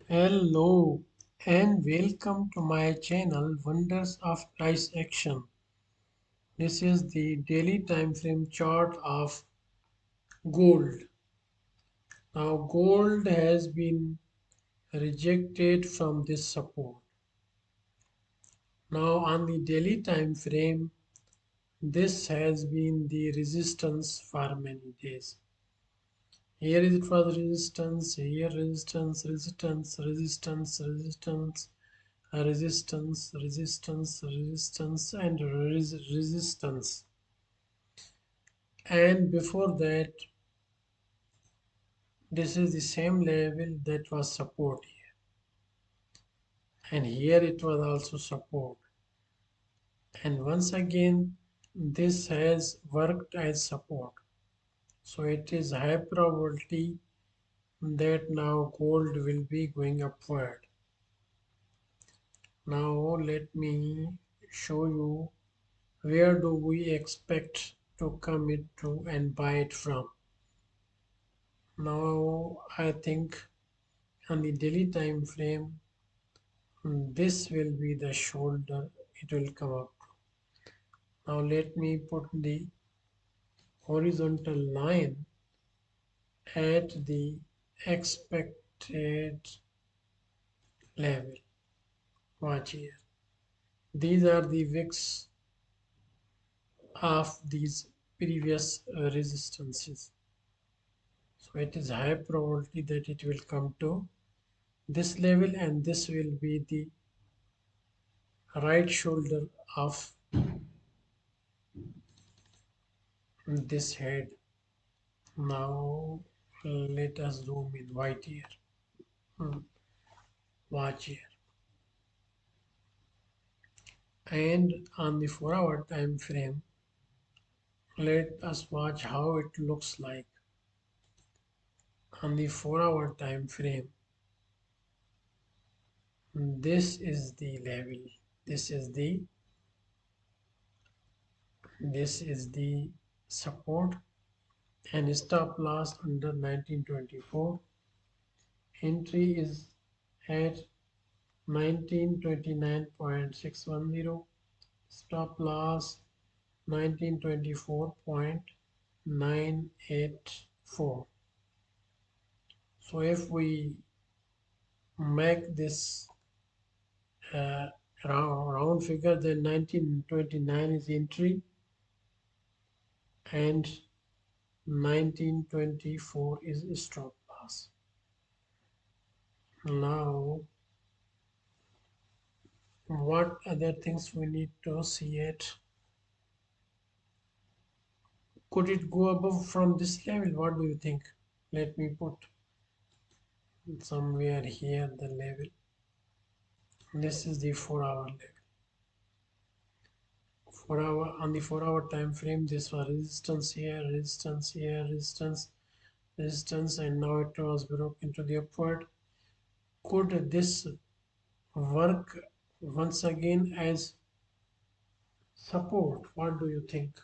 Hello and welcome to my channel Wonders of Price Action. This is the daily time frame chart of gold. Now gold has been rejected from this support. Now on the daily time frame this has been the resistance for many days. Here is it was resistance, here resistance, and resistance. And before that, this is the same level that was support here. And here it was also support. And once again, this has worked as support. So it is high probability that now gold will be going upward. Now let me show you where do we expect to come it to and buy it from. Now I think on the daily time frame this will be the shoulder it will come up. Now let me put the horizontal line at the expected level. Watch here. These are the wicks of these previous resistances. So it is high probability that it will come to this level, and this will be the right shoulder of this head. Now let us zoom in white here. Watch here. And on the 4-hour time frame, let us watch how it looks like. On the 4-hour time frame, this is the level. This is the support and stop loss under 1924. Entry is at 1929.610. Stop loss 1924.984. So if we make this uh, round figure, then 1929 is entry and 1924 is stop loss. Now what other things we need to see it? Could it go above from this level? What do you think? Let me put somewhere here the level. This is the 4-hour level. 4-hour on the 4-hour time frame, this was resistance here, resistance here, resistance, and now it was broken to the upward. Could this work once again as support? What do you think?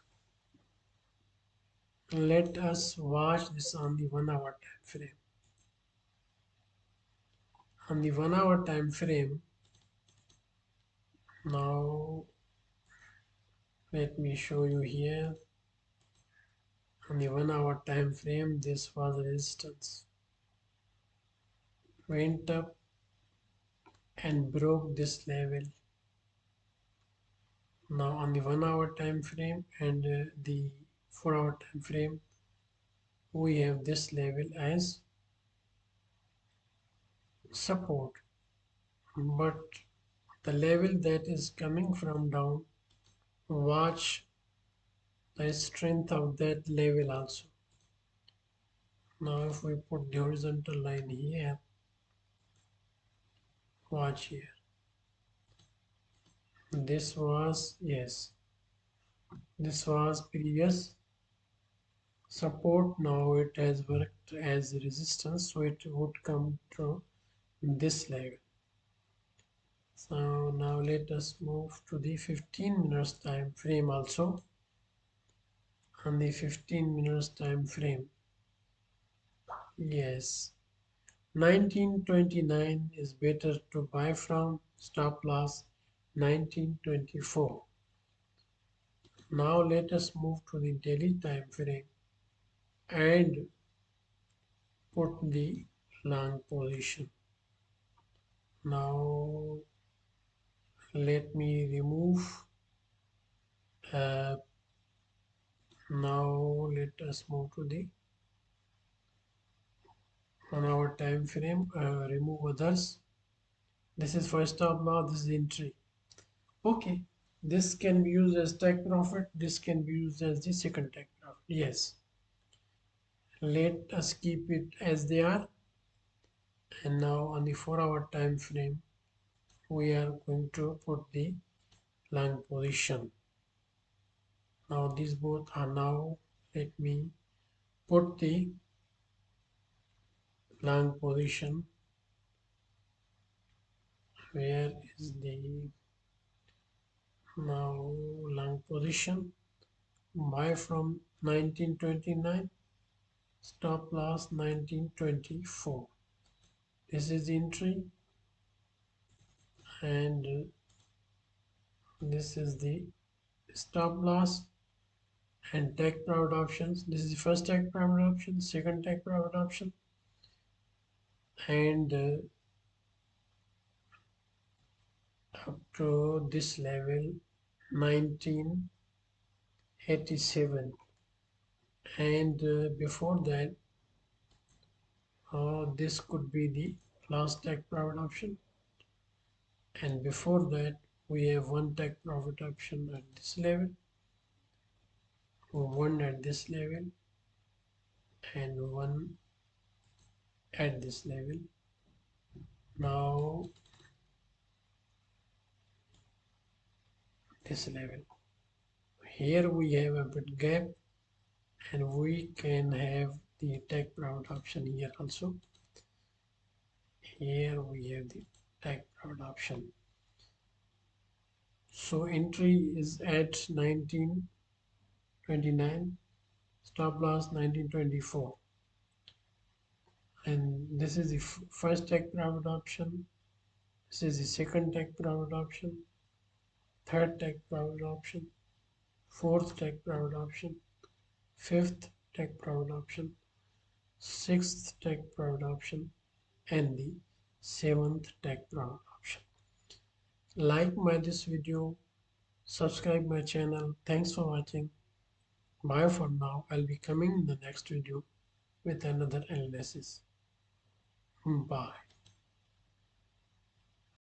Let us watch this on the 1-hour time frame. On the 1-hour time frame, now let me show you here. On the 1-hour time frame, this was resistance. Went up and broke this level. Now on the 1-hour time frame and the 4-hour time frame, we have this level as support, but the level that is coming from down, watch the strength of that level also. Now if we put the horizontal line here, watch here. This was, yes, this was previous support. Now it has worked as resistance, so it would come to this level. So now let us move to the 15 minutes time frame also. On the 15 minutes time frame, yes, 1929 is better to buy from. Stop loss 1924. Now let us move to the daily time frame and put the long position. Now let me remove. Uh, Now let us move to the on our time frame. Remove others. This is first stop loss. This is entry. Okay. This can be used as take profit. This can be used as the second take profit. Yes. Let us keep it as they are. And now on the 4 hour time frame, we are going to put the long position. Now these both are now. Let me put the long position. Where is the now long position? Buy from 1929. Stop loss 1924. This is the entry, and this is the stop loss and take profit options. This is the first take profit option, second take profit option, and up to this level 1987, and before that this could be the last take profit option, and before that we have one take profit option at this level, one at this level, and one at this level. Now this level. Here we have a bit gap, and we can have the take profit option here also. Here we have the take profit option. So entry is at 1929, stop loss 1924. And this is the first take profit option. This is the second take profit option, third take profit option, fourth take profit option, fifth take profit option, sixth take profit option, and the seventh take profit option. Like my this video, subscribe my channel. Thanks for watching. Bye for now. I'll be coming in the next video with another analysis. Bye.